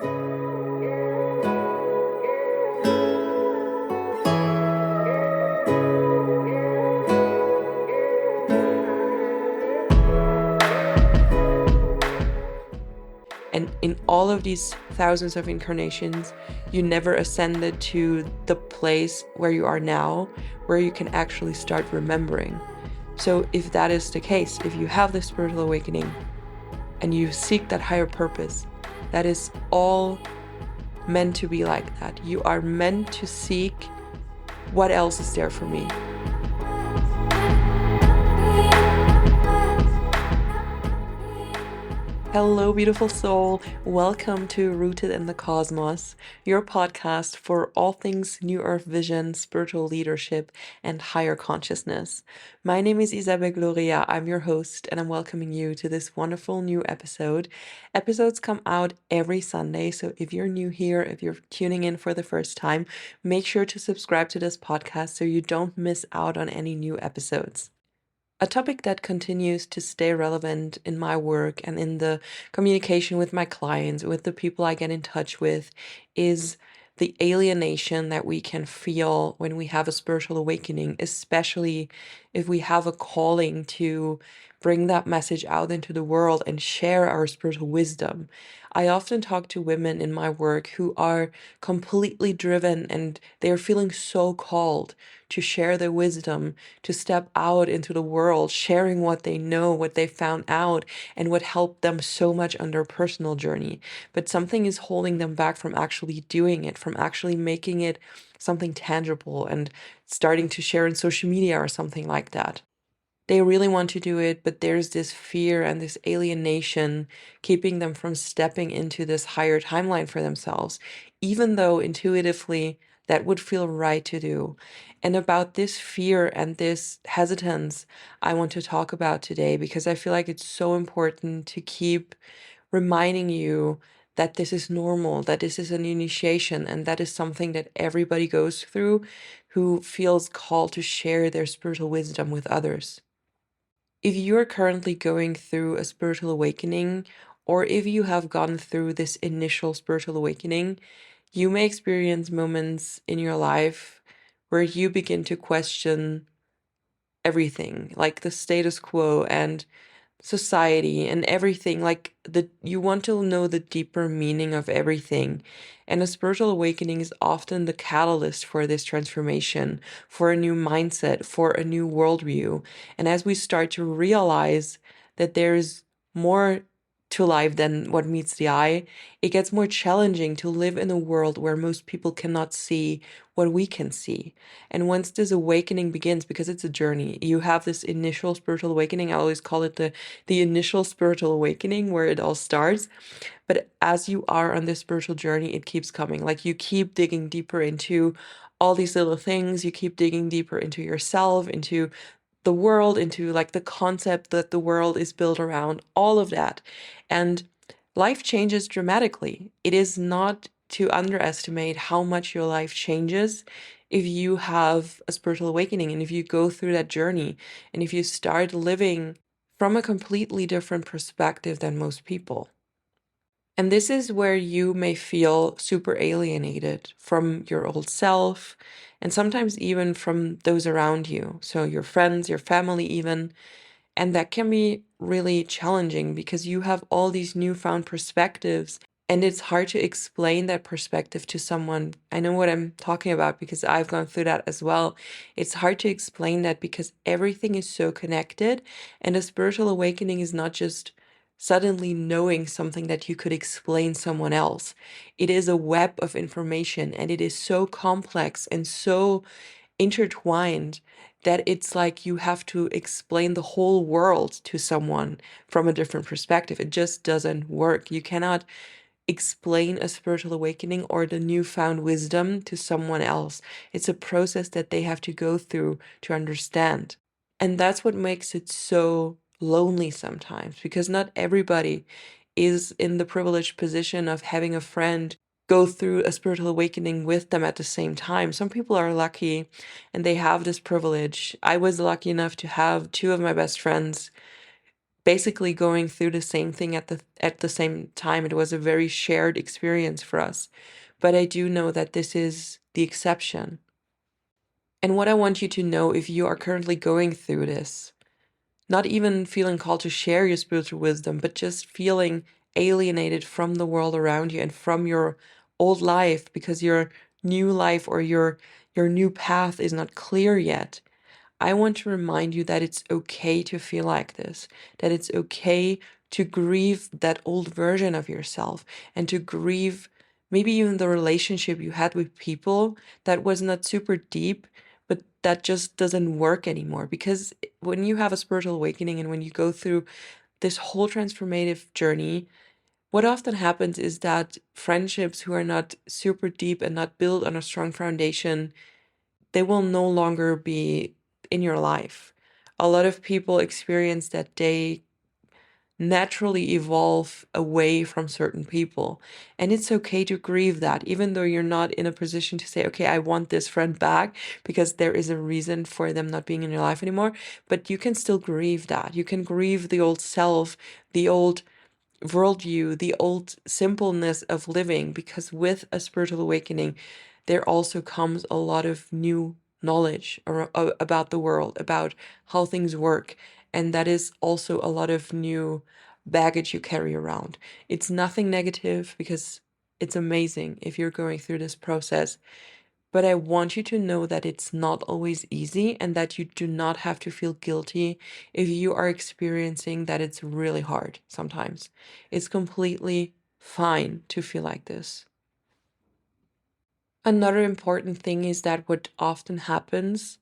And in all of these thousands of incarnations, you never ascended to the place where you are now, where you can actually start remembering. So if that is the case, if you have the spiritual awakening and you seek that higher purpose, that is all meant to be like that. You are meant to seek what else is there for me. Hello, beautiful soul. Welcome to Rooted in the Cosmos, your podcast for all things New Earth vision, spiritual leadership, and higher consciousness. My name is Isabel Gloria. I'm your host, and I'm welcoming you to this wonderful new episode. Episodes come out every Sunday, so if you're new here, if you're tuning in for the first time, make sure to subscribe to this podcast so you don't miss out on any new episodes. A topic that continues to stay relevant in my work and in the communication with my clients, with the people I get in touch with, is the alienation that we can feel when we have a spiritual awakening, especially if we have a calling to bring that message out into the world and share our spiritual wisdom. I often talk to women in my work who are completely driven and they're feeling so called to share their wisdom, to step out into the world, sharing what they know, what they found out, and what helped them so much on their personal journey. But something is holding them back from actually doing it, from actually making it something tangible and starting to share in social media or something like that. They really want to do it, but there's this fear and this alienation keeping them from stepping into this higher timeline for themselves, even though intuitively that would feel right to do. And about this fear and this hesitance, I want to talk about today because I feel like it's so important to keep reminding you that this is normal, that this is an initiation, and that is something that everybody goes through who feels called to share their spiritual wisdom with others. If you're currently going through a spiritual awakening, or if you have gone through this initial spiritual awakening, you may experience moments in your life where you begin to question everything, like the status quo and society and everything. Like you want to know the deeper meaning of everything. And a spiritual awakening is often the catalyst for this transformation, for a new mindset, for a new worldview. And as we start to realize that there's more to life than what meets the eye, it gets more challenging to live in a world where most people cannot see what we can see. And once this awakening begins, because it's a journey, you have this initial spiritual awakening. I always call it the initial spiritual awakening where it all starts. But as you are on this spiritual journey, it keeps coming. Like you keep digging deeper into all these little things, you keep digging deeper into yourself, into the world, into like the concept that the world is built around, all of that. And life changes dramatically. It is not to underestimate how much your life changes if you have a spiritual awakening and if you go through that journey and if you start living from a completely different perspective than most people. And this is where you may feel super alienated from your old self and sometimes even from those around you. So your friends, your family, even. And that can be really challenging because you have all these newfound perspectives and it's hard to explain that perspective to someone. I know what I'm talking about because I've gone through that as well. It's hard to explain that because everything is so connected, and a spiritual awakening is not just suddenly knowing something that you could explain someone else. It is a web of information and it is so complex and so intertwined that it's like you have to explain the whole world to someone from a different perspective. It just doesn't work. You cannot explain a spiritual awakening or the newfound wisdom to someone else. It's a process that they have to go through to understand. And that's what makes it so lonely sometimes, because not everybody is in the privileged position of having a friend go through a spiritual awakening with them at the same time. Some people are lucky and they have this privilege. I was lucky enough to have two of my best friends basically going through the same thing at the same time. It was a very shared experience for us. But I do know that this is the exception. And what I want you to know, if you are currently going through this, not even feeling called to share your spiritual wisdom, but just feeling alienated from the world around you and from your old life because your new life or your new path is not clear yet. I want to remind you that it's okay to feel like this, that it's okay to grieve that old version of yourself and to grieve maybe even the relationship you had with people that was not super deep, but that just doesn't work anymore. Because when you have a spiritual awakening and when you go through this whole transformative journey, what often happens is that friendships who are not super deep and not built on a strong foundation, they will no longer be in your life. A lot of people experience that they naturally evolve away from certain people. And it's okay to grieve that, even though you're not in a position to say, okay, I want this friend back because there is a reason for them not being in your life anymore. But you can still grieve that. You can grieve the old self, the old worldview, the old simpleness of living, because with a spiritual awakening, there also comes a lot of new knowledge about the world, about how things work. And that is also a lot of new baggage you carry around. It's nothing negative because it's amazing if you're going through this process. But I want you to know that it's not always easy and that you do not have to feel guilty if you are experiencing that it's really hard sometimes. It's completely fine to feel like this. Another important thing is that what often happens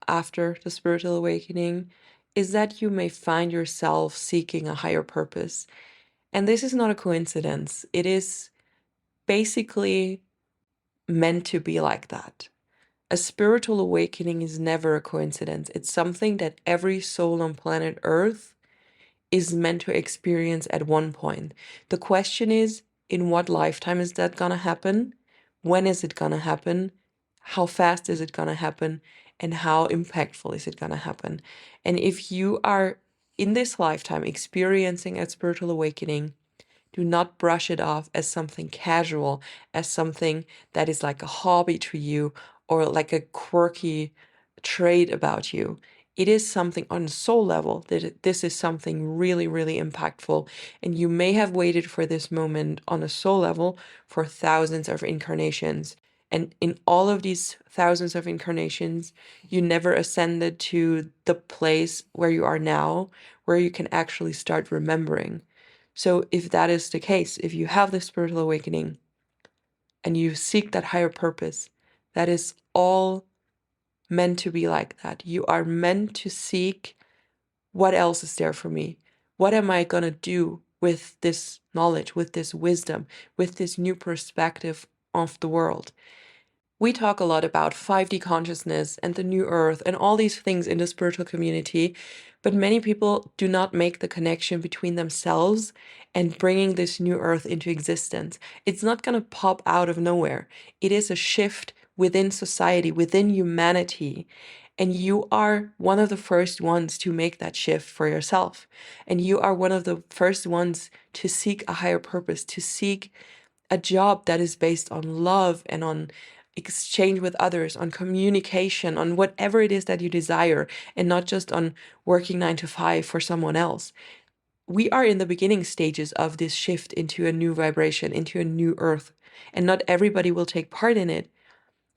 after the spiritual awakening is that you may find yourself seeking a higher purpose. And this is not a coincidence. It is basically meant to be like that. A spiritual awakening is never a coincidence. It's something that every soul on planet Earth is meant to experience at one point. The question is, in what lifetime is that gonna happen? When is it gonna happen? How fast is it gonna happen? And how impactful is it gonna happen? And if you are in this lifetime experiencing a spiritual awakening, do not brush it off as something casual, as something that is like a hobby to you or like a quirky trait about you. It is something on a soul level that this is something really, really impactful. And you may have waited for this moment on a soul level for thousands of incarnations. And in all of these thousands of incarnations, you never ascended to the place where you are now, where you can actually start remembering. So if that is the case, if you have the spiritual awakening and you seek that higher purpose, that is all meant to be like that. You are meant to seek what else is there for me? What am I going to do with this knowledge, with this wisdom, with this new perspective of the world? We talk a lot about 5D consciousness and the new earth and all these things in the spiritual community, but many people do not make the connection between themselves and bringing this new earth into existence. It's not going to pop out of nowhere. It is a shift within society, within humanity. And you are one of the first ones to make that shift for yourself. And you are one of the first ones to seek a higher purpose, to seek a job that is based on love and on exchange with others, on communication, on whatever it is that you desire, and not just on working 9 to 5 for someone else. We are in the beginning stages of this shift into a new vibration, into a new earth, and not everybody will take part in it.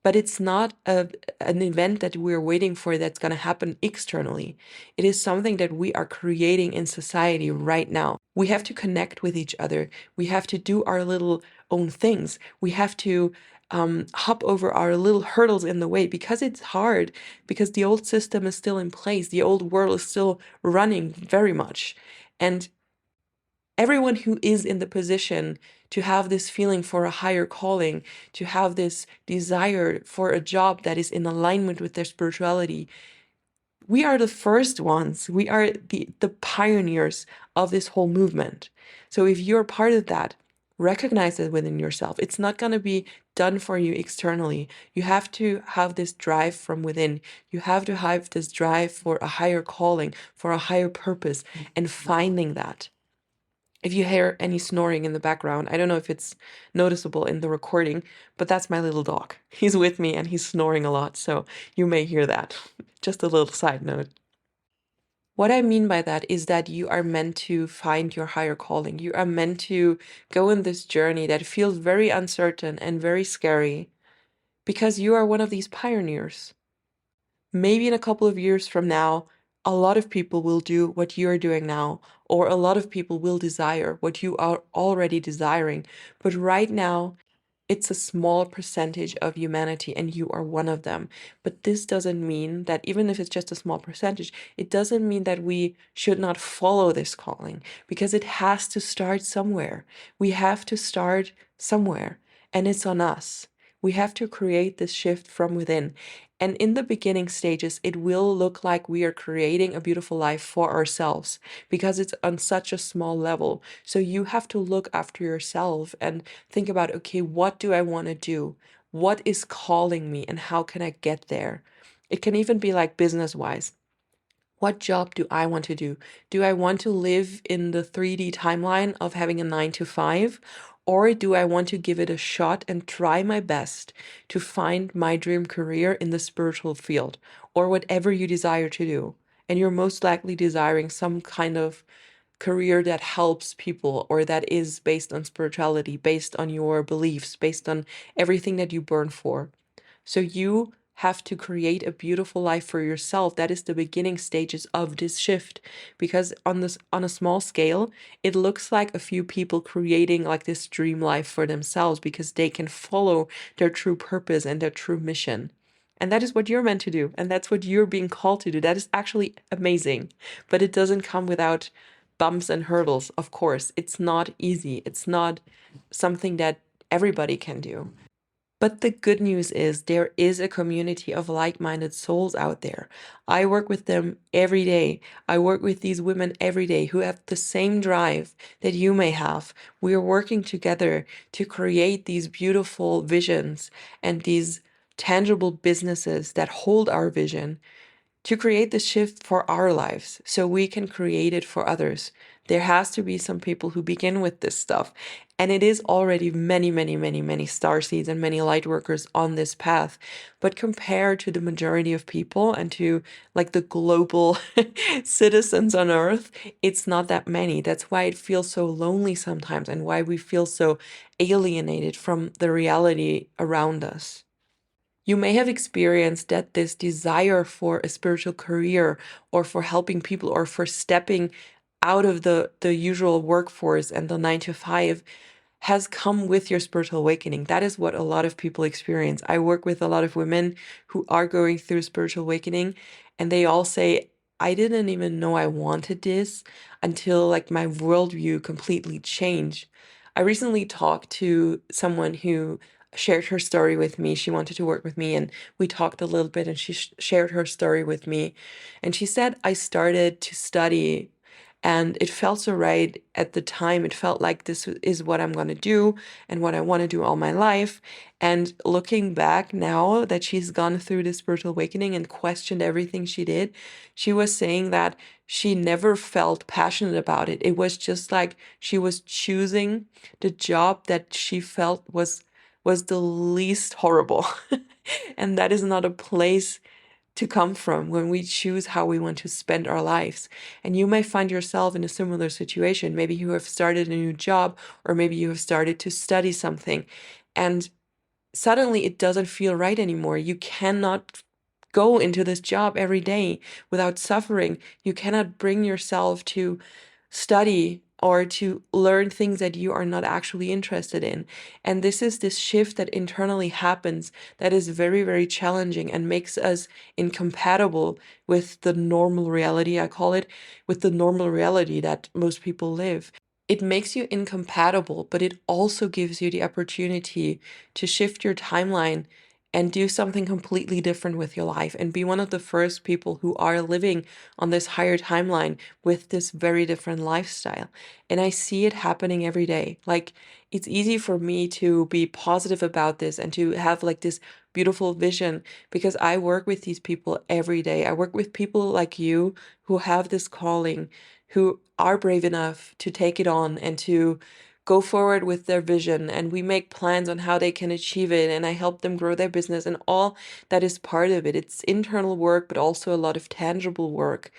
But it's not an event that we're waiting for that's going to happen externally. It is something that we are creating in society right now. We have to connect with each other. We have to do our little own things. We have to hop over our little hurdles in the way because it's hard, because the old system is still in place. The old world is still running very much. And everyone who is in the position to have this feeling for a higher calling, to have this desire for a job that is in alignment with their spirituality, we are the first ones. We are the pioneers of this whole movement. So if you're part of that, recognize it within yourself. It's not going to be done for you externally. You have to have this drive from within. You have to have this drive for a higher calling, for a higher purpose, and finding that. If you hear any snoring in the background, I don't know if it's noticeable in the recording, but that's my little dog. He's with me and he's snoring a lot, so you may hear that. Just a little side note. What I mean by that is that you are meant to find your higher calling. You are meant to go in this journey that feels very uncertain and very scary because you are one of these pioneers. Maybe in a couple of years from now, a lot of people will do what you're doing now, or a lot of people will desire what you are already desiring. But right now, it's a small percentage of humanity, and you are one of them. But this doesn't mean that, even if it's just a small percentage, it doesn't mean that we should not follow this calling, because it has to start somewhere. We have to start somewhere, and it's on us. We have to create this shift from within. And in the beginning stages, it will look like we are creating a beautiful life for ourselves because it's on such a small level. So you have to look after yourself and think about, okay, what do I want to do? What is calling me and how can I get there? It can even be like business wise. What job do I want to do? Do I want to live in the 3D timeline of having a 9 to 5? Or do I want to give it a shot and try my best to find my dream career in the spiritual field or whatever you desire to do? And you're most likely desiring some kind of career that helps people or that is based on spirituality, based on your beliefs, based on everything that you burn for. So you have to create a beautiful life for yourself. That is the beginning stages of this shift. Because on a small scale, it looks like a few people creating like this dream life for themselves because they can follow their true purpose and their true mission. And that is what you're meant to do. And that's what you're being called to do. That is actually amazing. But it doesn't come without bumps and hurdles, of course. It's not easy. It's not something that everybody can do. But the good news is there is a community of like-minded souls out there. I work with them every day. I work with these women every day who have the same drive that you may have. We are working together to create these beautiful visions and these tangible businesses that hold our vision to create the shift for our lives so we can create it for others. There has to be some people who begin with this stuff. And it is already many, many, many, many star seeds and many light workers on this path. But compared to the majority of people and to like the global citizens on Earth, it's not that many. That's why it feels so lonely sometimes and why we feel so alienated from the reality around us. You may have experienced that this desire for a spiritual career or for helping people or for stepping out of the usual workforce and the 9 to 5 has come with your spiritual awakening. That is what a lot of people experience. I work with a lot of women who are going through spiritual awakening, and they all say, I didn't even know I wanted this until like my worldview completely changed. I recently talked to someone who shared her story with me. She wanted to work with me, and we talked a little bit, and she shared her story with me. And she said, I started to study and it felt so right at the time. It felt like this is what I'm going to do and what I want to do all my life. And looking back now that she's gone through this spiritual awakening and questioned everything she did, she was saying that she never felt passionate about it. It was just like she was choosing the job that she felt was the least horrible. And that is not a place to come from when we choose how we want to spend our lives. And you may find yourself in a similar situation. Maybe you have started a new job, or maybe you have started to study something, and suddenly it doesn't feel right anymore. You cannot go into this job every day without suffering. You cannot bring yourself to study or to learn things that you are not actually interested in. And this is this shift that internally happens that is very, very challenging and makes us incompatible with the normal reality, I call it, with the normal reality that most people live. It makes you incompatible, but it also gives you the opportunity to shift your timeline and do something completely different with your life and be one of the first people who are living on this higher timeline with this very different lifestyle. And I see it happening every day. Like, it's easy for me to be positive about this and to have like this beautiful vision because I work with these people every day. I work with people like you who have this calling, who are brave enough to take it on and to go forward with their vision, and we make plans on how they can achieve it, and I help them grow their business, and all that is part of it. It's internal work but also a lot of tangible work,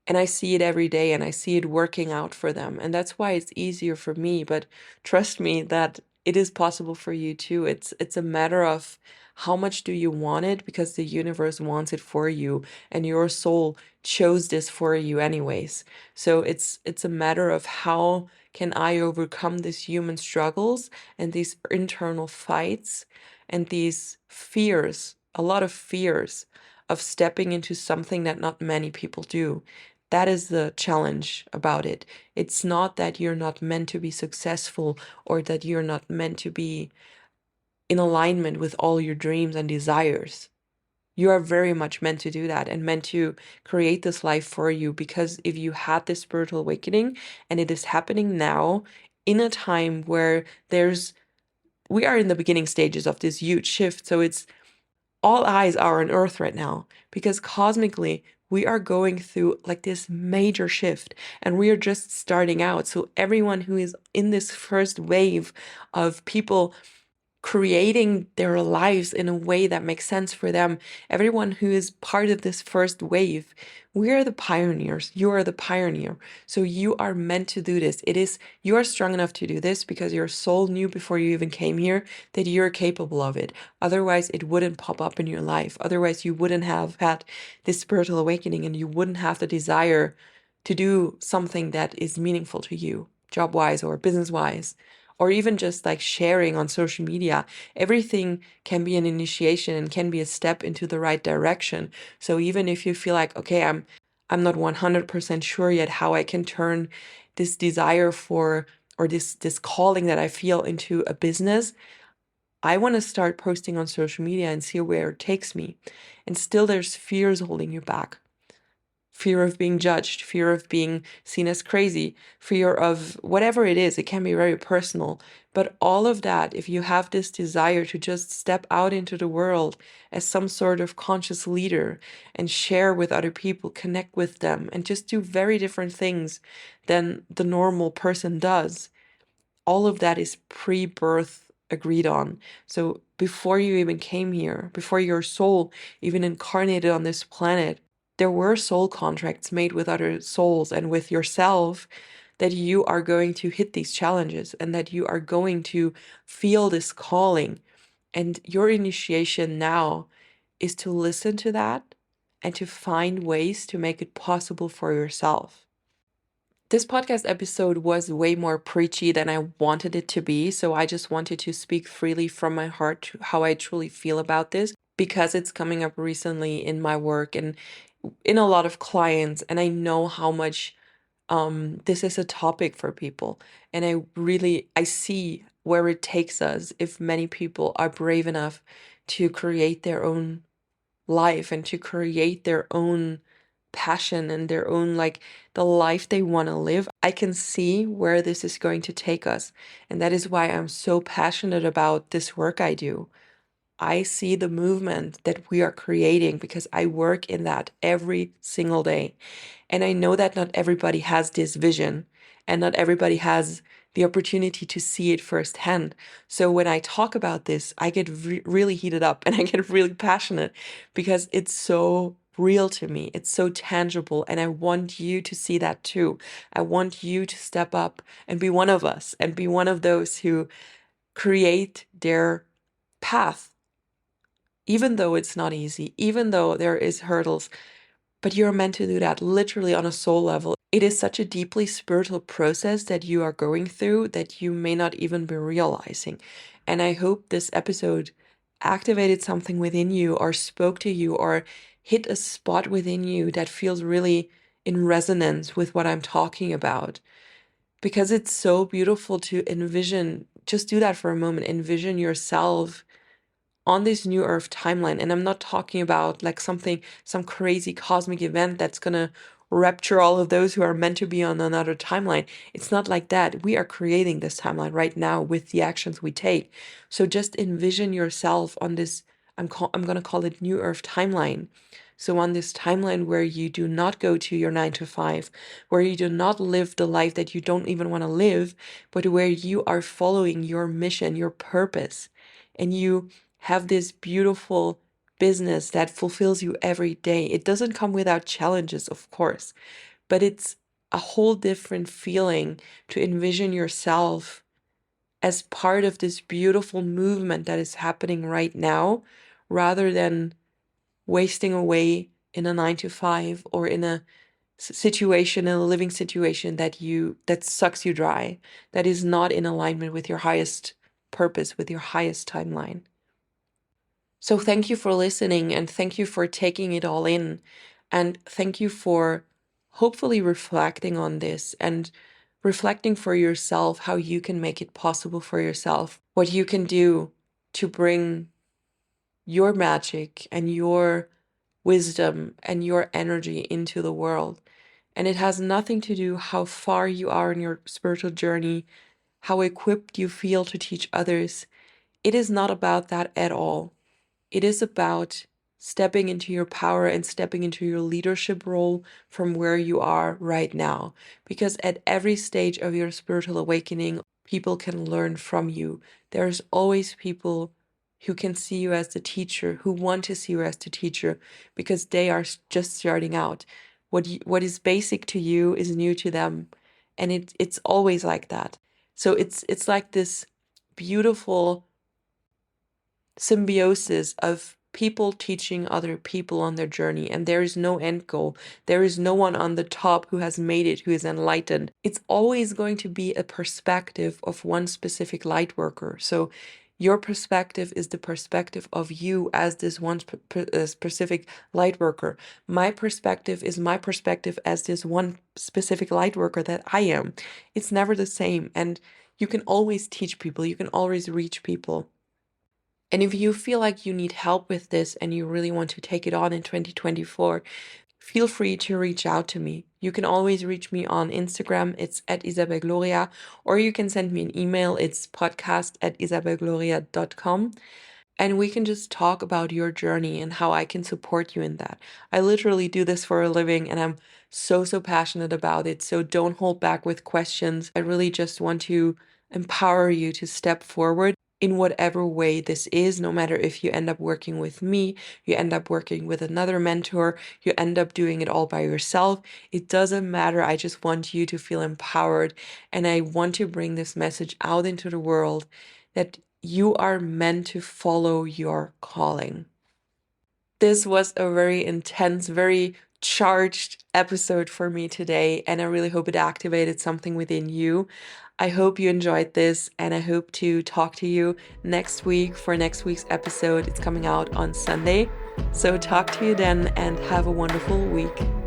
and I see it every day and I see it working out for them. And that's why it's easier for me. But trust me that it is possible for you too. It's a matter of how much do you want it, because the universe wants it for you and your soul chose this for you anyways. So it's a matter of how can I overcome these human struggles and these internal fights and these fears, a lot of fears of stepping into something that not many people do. That is the challenge about it. It's not that you're not meant to be successful or that you're not meant to be in alignment with all your dreams and desires. You are very much meant to do that and meant to create this life for you, because if you had this spiritual awakening and it is happening now in a time where we are in the beginning stages of this huge shift. So it's all eyes are on Earth right now because cosmically we are going through like this major shift and we are just starting out. So everyone who is in this first wave of people creating their lives in a way that makes sense for them, everyone who is part of this first wave, we are the pioneers. You are the pioneer. So you are meant to do this. You are strong enough to do this because your soul knew before you even came here that you're capable of it. Otherwise, it wouldn't pop up in your life. Otherwise, you wouldn't have had this spiritual awakening and you wouldn't have the desire to do something that is meaningful to you, job wise or business wise, or even just like sharing on social media. Everything can be an initiation and can be a step into the right direction. So even if you feel like, okay, I'm not 100% sure yet how I can turn this desire for, or this calling that I feel into a business, I want to start posting on social media and see where it takes me. And still there's fears holding you back. Fear of being judged, fear of being seen as crazy, fear of whatever it is. It can be very personal. But all of that, if you have this desire to just step out into the world as some sort of conscious leader and share with other people, connect with them, and just do very different things than the normal person does, all of that is pre-birth agreed on. So before you even came here, before your soul even incarnated on this planet, there were soul contracts made with other souls and with yourself that you are going to hit these challenges and that you are going to feel this calling. And your initiation now is to listen to that and to find ways to make it possible for yourself. This podcast episode was way more preachy than I wanted it to be, so I just wanted to speak freely from my heart to how I truly feel about this because it's coming up recently in my work and in a lot of clients, and I know how much this is a topic for people, and I see where it takes us if many people are brave enough to create their own life and to create their own passion and their own, like, the life they want to live. I can see where this is going to take us. And that is why I'm so passionate about this work I do. I see the movement that we are creating because I work in that every single day. And I know that not everybody has this vision and not everybody has the opportunity to see it firsthand. So when I talk about this, I get really heated up and I get really passionate because it's so real to me. It's so tangible. And I want you to see that too. I want you to step up and be one of us and be one of those who create their path, even though it's not easy, even though there is hurdles, but you're meant to do that literally on a soul level. It is such a deeply spiritual process that you are going through that you may not even be realizing. And I hope this episode activated something within you or spoke to you or hit a spot within you that feels really in resonance with what I'm talking about. Because it's so beautiful to envision, just do that for a moment, envision yourself on this new earth timeline. And I'm not talking about like some crazy cosmic event that's gonna rapture all of those who are meant to be on another timeline. It's not like that. We are creating this timeline right now with the actions we take. So just envision yourself on this, I'm gonna call it new earth timeline. So on this timeline where you do not go to your 9 to 5, where you do not live the life that you don't even want to live, but where you are following your mission, your purpose, and you have this beautiful business that fulfills you every day. It doesn't come without challenges, of course, but it's a whole different feeling to envision yourself as part of this beautiful movement that is happening right now, rather than wasting away in a 9 to 5 or in a situation, in a living situation that sucks you dry, that is not in alignment with your highest purpose, with your highest timeline. So thank you for listening, and thank you for taking it all in, and thank you for hopefully reflecting on this and reflecting for yourself how you can make it possible for yourself, what you can do to bring your magic and your wisdom and your energy into the world. And it has nothing to do how far you are in your spiritual journey, how equipped you feel to teach others. It is not about that at all. It is about stepping into your power and stepping into your leadership role from where you are right now. Because at every stage of your spiritual awakening, people can learn from you. There's always people who can see you as the teacher, who want to see you as the teacher, because they are just starting out. What is basic to you is new to them, and it's always like that. So it's like this beautiful symbiosis of people teaching other people on their journey, and there is no end goal. There is no one on the top who has made it, who is enlightened. It's always going to be a perspective of one specific light worker. So your perspective is the perspective of you as this one specific light worker. My perspective is my perspective as this one specific light worker that I am. It's never the same, and you can always teach people, you can always reach people. And if you feel like you need help with this and you really want to take it on in 2024, feel free to reach out to me. You can always reach me on Instagram. It's @isabelgloria, or you can send me an email. It's podcast@isabelgloria.com. And we can just talk about your journey and how I can support you in that. I literally do this for a living, and I'm so passionate about it. So don't hold back with questions. I really just want to empower you to step forward in whatever way this is, no matter if you end up working with me, you end up working with another mentor, you end up doing it all by yourself. It doesn't matter. I just want you to feel empowered. And I want to bring this message out into the world that you are meant to follow your calling. This was a very intense, very charged episode for me today, and I really hope it activated something within you. I hope you enjoyed this, and I hope to talk to you next week for next week's episode. It's coming out on Sunday. So talk to you then, and have a wonderful week.